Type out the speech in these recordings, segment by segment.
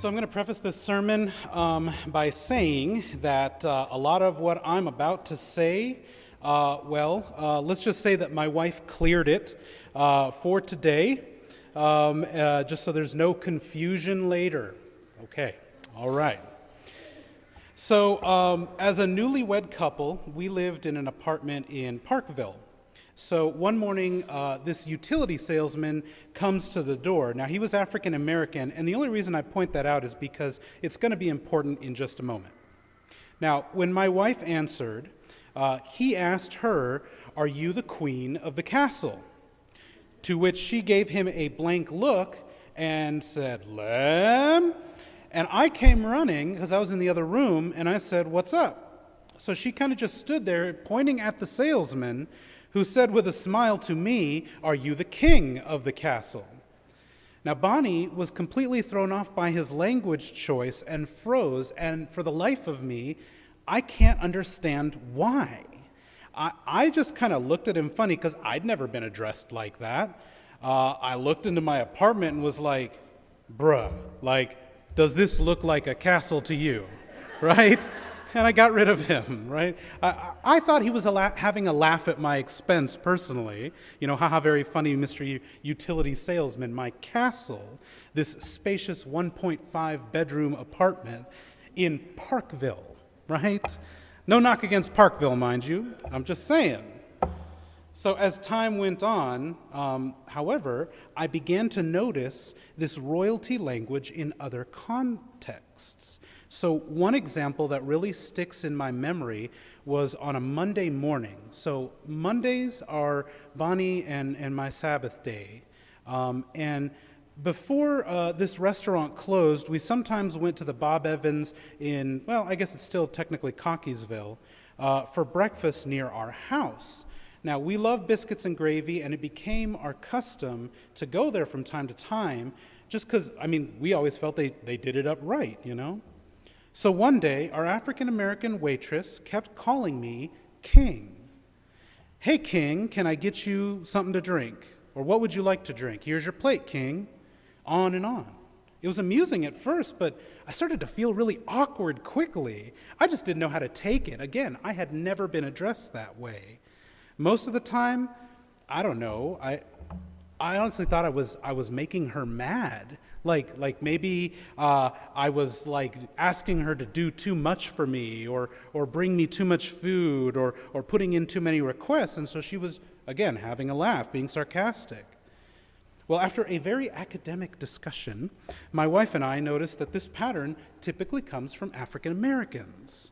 So I'm going to preface this sermon by saying that a lot of what I'm about to say, let's just say that my wife cleared it for today, just so there's no confusion later. Okay, all right. So as a newlywed couple, we lived in an apartment in Parkville. So one morning, this utility salesman comes to the door. Now, he was African American, and the only reason I point that out is because it's going to be important in just a moment. Now, when my wife answered, he asked her, "Are you the queen of the castle?" To which she gave him a blank look and said, "Lem?" And I came running because I was in the other room, and I said, "What's up?" So she kind of just stood there pointing at the salesman, who said with a smile to me, "Are you the king of the castle?" Now, Bonnie was completely thrown off by his language choice and froze, and for the life of me, I can't understand why. I just kind of looked at him funny because I'd never been addressed like that. I looked into my apartment and was like, "Bruh, does this look like a castle to you?" Right? And I got rid of him, right? I thought he was having a laugh at my expense personally. You know, haha, very funny, Mr. Utility Salesman. My castle, this spacious 1.5 bedroom apartment in Parkville, right? No knock against Parkville, mind you. I'm just saying. So as time went on, however, I began to notice this royalty language in other contexts. So one example that really sticks in my memory was on a Monday morning. So Mondays are Bonnie and my Sabbath day. And before this restaurant closed, we sometimes went to the Bob Evans in, well, I guess it's still technically Cockeysville, for breakfast near our house. Now, we love biscuits and gravy, and it became our custom to go there from time to time, just because, we always felt they did it up right, you know? So one day, our African-American waitress kept calling me King. "Hey, King, can I get you something to drink? Or what would you like to drink? Here's your plate, King." On and on. It was amusing at first, but I started to feel really awkward quickly. I just didn't know how to take it. Again, I had never been addressed that way. Most of the time, I don't know, I honestly thought I was making her mad. Like maybe I was asking her to do too much for me or bring me too much food or putting in too many requests, and so she was, again, having a laugh, being sarcastic. Well, after a very academic discussion, my wife and I noticed that this pattern typically comes from African Americans.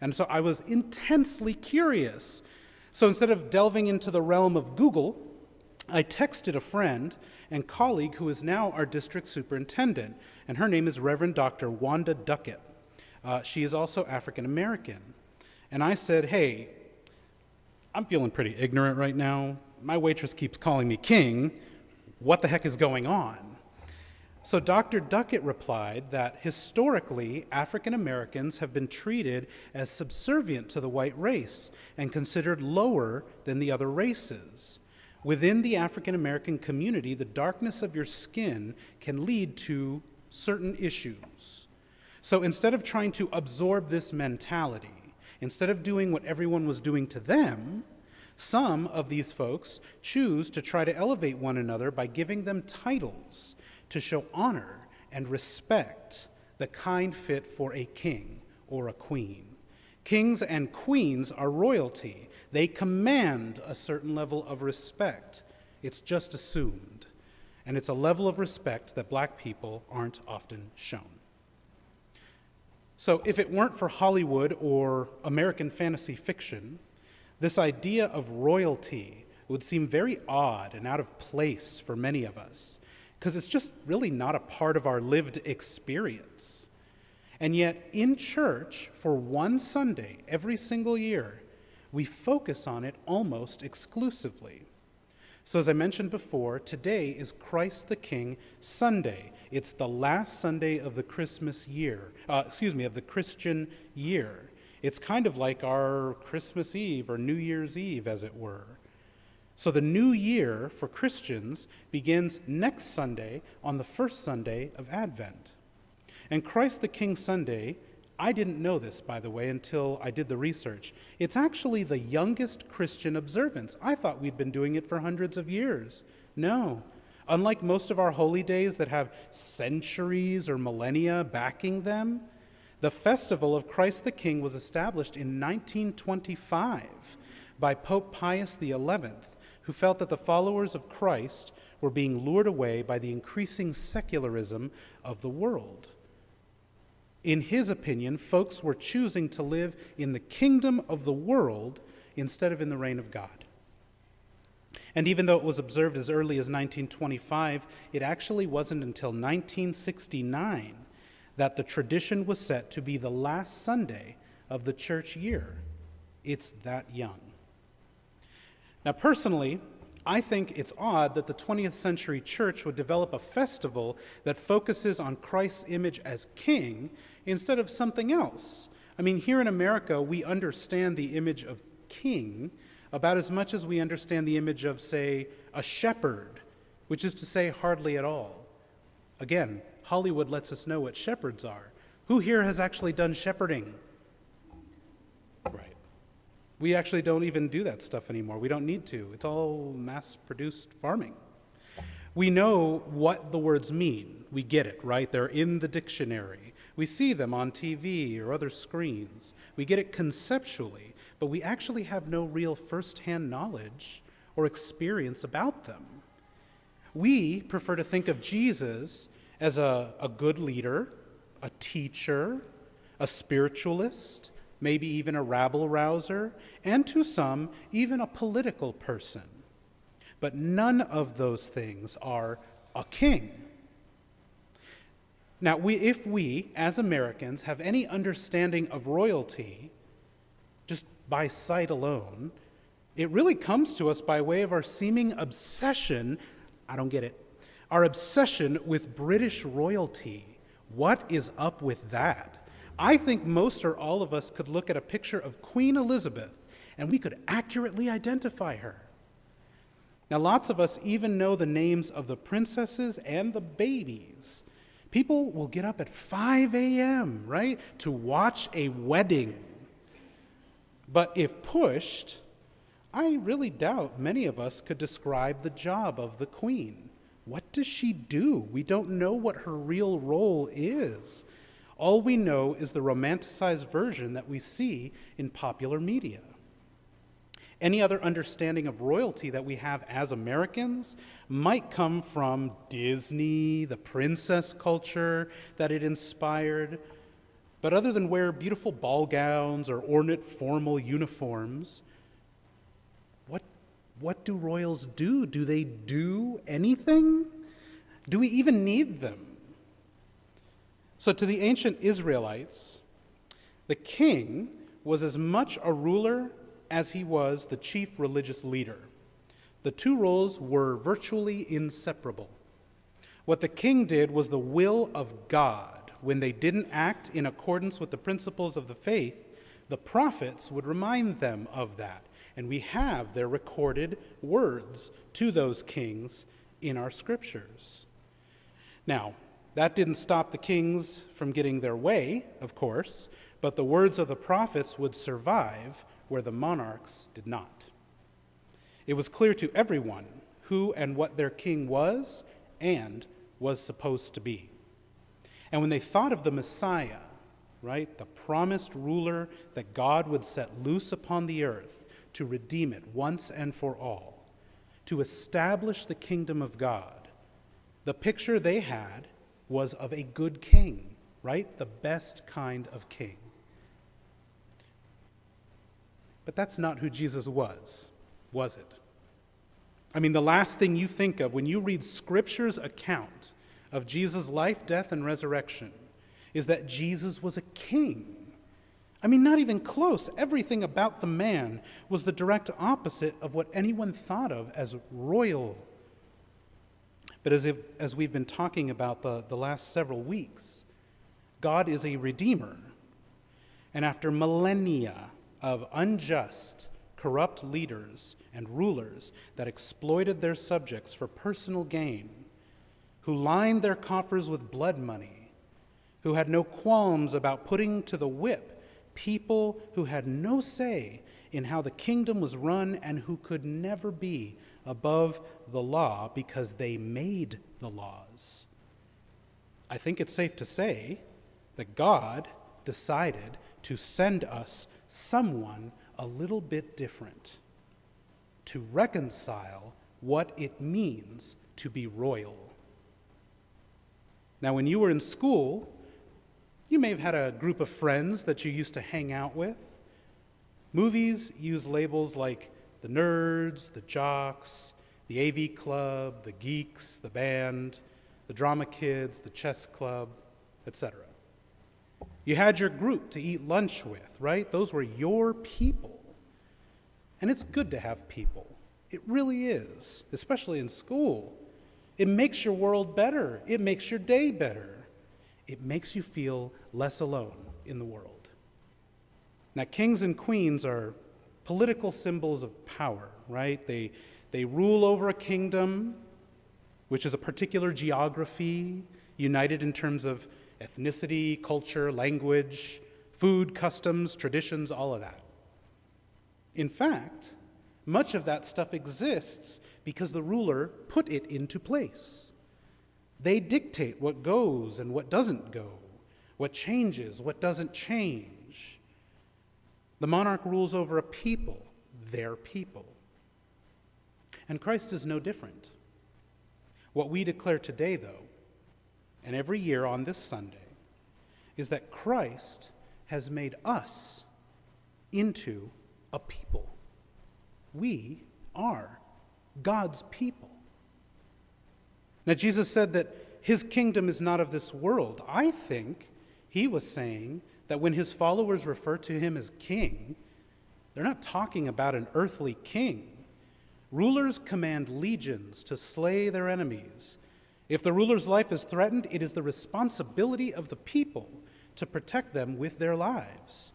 And so I was intensely curious. So instead of delving into the realm of Google, I texted a friend and colleague who is now our district superintendent, and her name is Reverend Dr. Wanda Duckett. She is also African American. And I said, "Hey, I'm feeling pretty ignorant right now. My waitress keeps calling me King. What the heck is going on?" So Dr. Duckett replied that historically, African Americans have been treated as subservient to the white race and considered lower than the other races. Within the African American community, the darkness of your skin can lead to certain issues. So instead of trying to absorb this mentality, instead of doing what everyone was doing to them, some of these folks choose to try to elevate one another by giving them titles to show honor and respect, the kind fit for a king or a queen. Kings and queens are royalty. They command a certain level of respect. It's just assumed. And it's a level of respect that black people aren't often shown. So if it weren't for Hollywood or American fantasy fiction, this idea of royalty would seem very odd and out of place for many of us, because it's just really not a part of our lived experience. And yet, in church, for one Sunday every single year, we focus on it almost exclusively. So as I mentioned before, today is Christ the King Sunday. It's the last Sunday of the Christmas year, of the Christian year. It's kind of like our Christmas Eve or New Year's Eve, as it were. So the new year for Christians begins next Sunday on the first Sunday of Advent. And Christ the King Sunday, I didn't know this, by the way, until I did the research. It's actually the youngest Christian observance. I thought we'd been doing it for hundreds of years. No. Unlike most of our holy days that have centuries or millennia backing them, the festival of Christ the King was established in 1925 by Pope Pius XI, who felt that the followers of Christ were being lured away by the increasing secularism of the world. In his opinion, folks were choosing to live in the kingdom of the world instead of in the reign of God. And even though it was observed as early as 1925, it actually wasn't until 1969 that the tradition was set to be the last Sunday of the church year. It's that young. Now, personally, I think it's odd that the 20th century church would develop a festival that focuses on Christ's image as king instead of something else. I mean, here in America, we understand the image of king about as much as we understand the image of, say, a shepherd, which is to say, hardly at all. Again, Hollywood lets us know what shepherds are. Who here has actually done shepherding? Right. We actually don't even do that stuff anymore. We don't need to. It's all mass-produced farming. We know what the words mean. We get it, right? They're in the dictionary. We see them on TV or other screens. We get it conceptually, but we actually have no real first-hand knowledge or experience about them. We prefer to think of Jesus as a good leader, a teacher, a spiritualist, maybe even a rabble-rouser, and to some, even a political person. But none of those things are a king. Now, if we, as Americans, have any understanding of royalty, just by sight alone, it really comes to us by way of our seeming obsession, I don't get it, our obsession with British royalty. What is up with that? I think most or all of us could look at a picture of Queen Elizabeth and we could accurately identify her. Now, lots of us even know the names of the princesses and the babies. People will get up at 5 a.m., right, to watch a wedding. But if pushed, I really doubt many of us could describe the job of the queen. What does she do? We don't know what her real role is. All we know is the romanticized version that we see in popular media. Any other understanding of royalty that we have as Americans might come from Disney, the princess culture that it inspired. But other than wear beautiful ball gowns or ornate formal uniforms, what do royals do? Do they do anything? Do we even need them? So to the ancient Israelites, the king was as much a ruler as he was the chief religious leader. The two roles were virtually inseparable. What the king did was the will of God. When they didn't act in accordance with the principles of the faith, the prophets would remind them of that. And we have their recorded words to those kings in our scriptures. Now, that didn't stop the kings from getting their way, of course, but the words of the prophets would survive where the monarchs did not. It was clear to everyone who and what their king was and was supposed to be. And when they thought of the Messiah, right, the promised ruler that God would set loose upon the earth to redeem it once and for all, to establish the kingdom of God, the picture they had was of a good king, right? The best kind of king. But that's not who Jesus was it? I mean, the last thing you think of when you read Scripture's account of Jesus' life, death, and resurrection is that Jesus was a king. I mean, not even close. Everything about the man was the direct opposite of what anyone thought of as royal. But as we've been talking about the last several weeks, God is a redeemer. And after millennia of unjust, corrupt leaders and rulers that exploited their subjects for personal gain, who lined their coffers with blood money, who had no qualms about putting to the whip people who had no say in how the kingdom was run and who could never be above the law because they made the laws. I think it's safe to say that God decided to send us someone a little bit different to reconcile what it means to be royal. Now, when you were in school, you may have had a group of friends that you used to hang out with. Movies use labels like the nerds, the jocks, the AV club, the geeks, the band, the drama kids, the chess club, etc. You had your group to eat lunch with, right? Those were your people. And it's good to have people. It really is, especially in school. It makes your world better. It makes your day better. It makes you feel less alone in the world. Now, kings and queens are political symbols of power, right? They rule over a kingdom, which is a particular geography, united in terms of ethnicity, culture, language, food, customs, traditions, all of that. In fact, much of that stuff exists because the ruler put it into place. They dictate what goes and what doesn't go, what changes, what doesn't change. The monarch rules over a people, their people. And Christ is no different. What we declare today, though, and every year on this Sunday, is that Christ has made us into a people. We are God's people. Now, Jesus said that his kingdom is not of this world. I think he was saying that when his followers refer to him as king, they're not talking about an earthly king. Rulers command legions to slay their enemies. If the ruler's life is threatened, it is the responsibility of the people to protect them with their lives.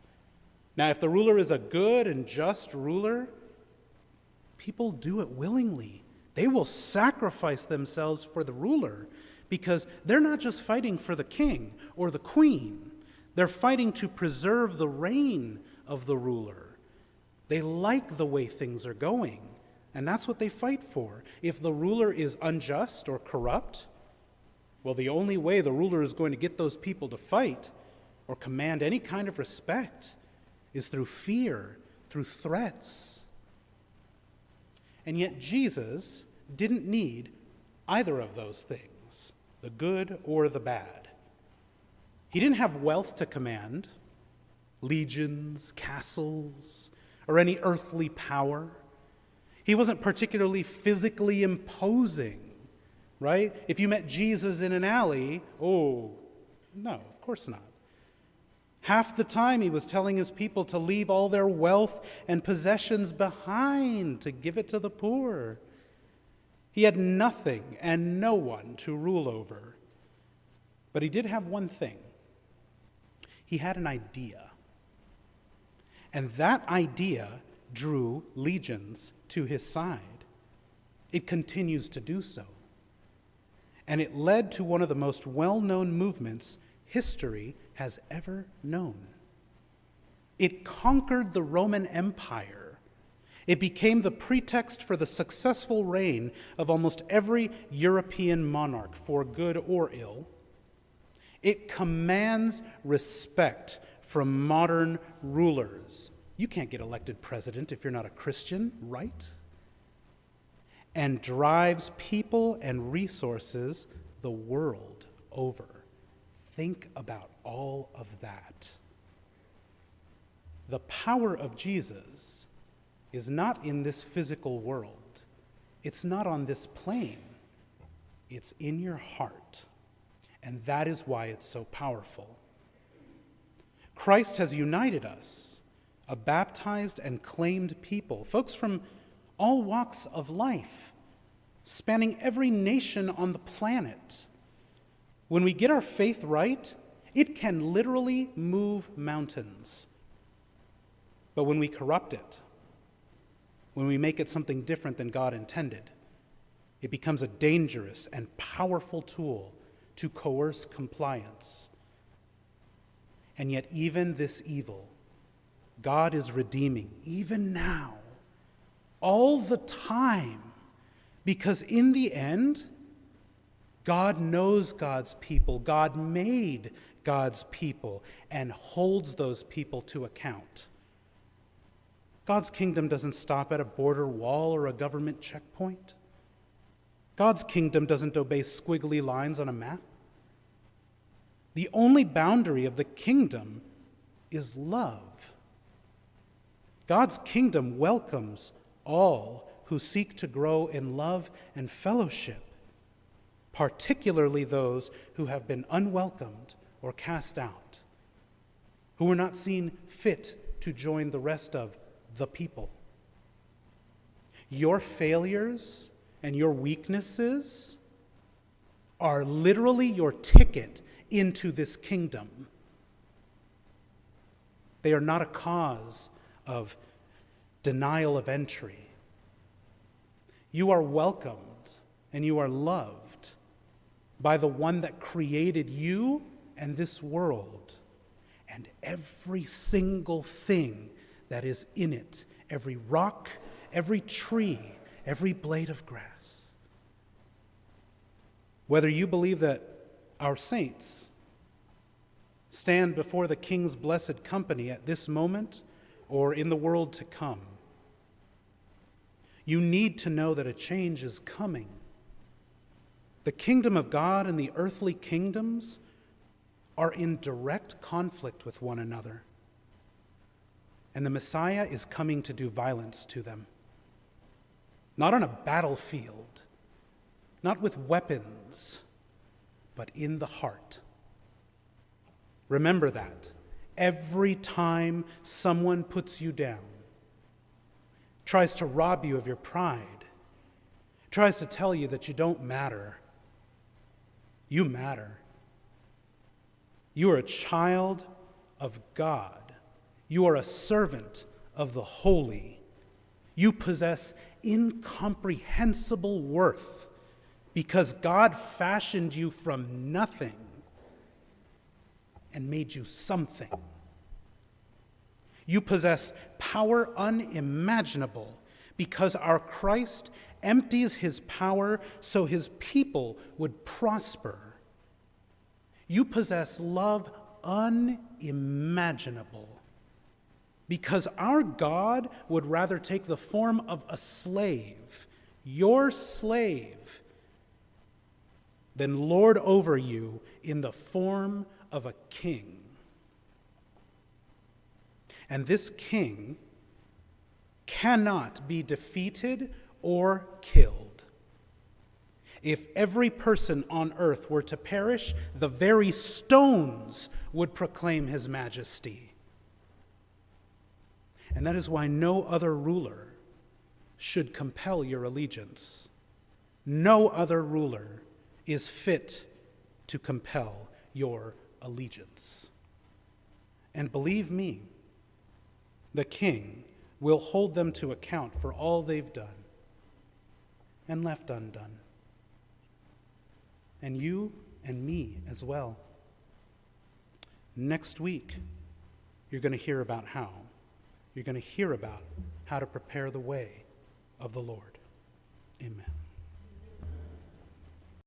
Now, if the ruler is a good and just ruler, people do it willingly. They will sacrifice themselves for the ruler because they're not just fighting for the king or the queen. They're fighting to preserve the reign of the ruler. They like the way things are going, and that's what they fight for. If the ruler is unjust or corrupt, well, the only way the ruler is going to get those people to fight or command any kind of respect is through fear, through threats. And yet Jesus didn't need either of those things, the good or the bad. He didn't have wealth to command, legions, castles, or any earthly power. He wasn't particularly physically imposing, right? If you met Jesus in an alley, oh, no, of course not. Half the time he was telling his people to leave all their wealth and possessions behind, to give it to the poor. He had nothing and no one to rule over. But he did have one thing. He had an idea. And that idea drew legions to his side. It continues to do so. And it led to one of the most well-known movements history has ever known. It conquered the Roman Empire. It became the pretext for the successful reign of almost every European monarch, for good or ill. It commands respect from modern rulers. You can't get elected president if you're not a Christian, right? And drives people and resources the world over. Think about all of that. The power of Jesus is not in this physical world. It's not on this plane. It's in your heart. And that is why it's so powerful. Christ has united us, a baptized and claimed people, folks from all walks of life, spanning every nation on the planet. When we get our faith right, it can literally move mountains. But when we corrupt it, when we make it something different than God intended, it becomes a dangerous and powerful tool to coerce compliance. And yet even this evil, God is redeeming, even now, all the time, because in the end, God knows God's people. God made God's people and holds those people to account. God's kingdom doesn't stop at a border wall or a government checkpoint. God's kingdom doesn't obey squiggly lines on a map. The only boundary of the kingdom is love. God's kingdom welcomes all who seek to grow in love and fellowship, particularly those who have been unwelcomed or cast out, who were not seen fit to join the rest of the people. Your failures and your weaknesses are literally your ticket into this kingdom. They are not a cause of denial of entry. You are welcomed and you are loved by the one that created you and this world and every single thing that is in it, every rock, every tree, every blade of grass. Whether you believe that our saints stand before the King's blessed company at this moment or in the world to come, you need to know that a change is coming. The kingdom of God and the earthly kingdoms are in direct conflict with one another. And the Messiah is coming to do violence to them. Not on a battlefield, not with weapons, but in the heart. Remember that. Every time someone puts you down, tries to rob you of your pride, tries to tell you that you don't matter, you matter. You are a child of God. You are a servant of the holy. You possess incomprehensible worth because God fashioned you from nothing and made you something. You possess power unimaginable because our Christ empties his power so his people would prosper. You possess love unimaginable because our God would rather take the form of a slave, your slave, than lord over you in the form of a king. And this king cannot be defeated or killed. If every person on earth were to perish, the very stones would proclaim his majesty. And that is why no other ruler should compel your allegiance. No other ruler is fit to compel your allegiance. And believe me, the king will hold them to account for all they've done and left undone. And you and me as well. Next week, you're going to hear about how. You're going to hear about how to prepare the way of the Lord. Amen.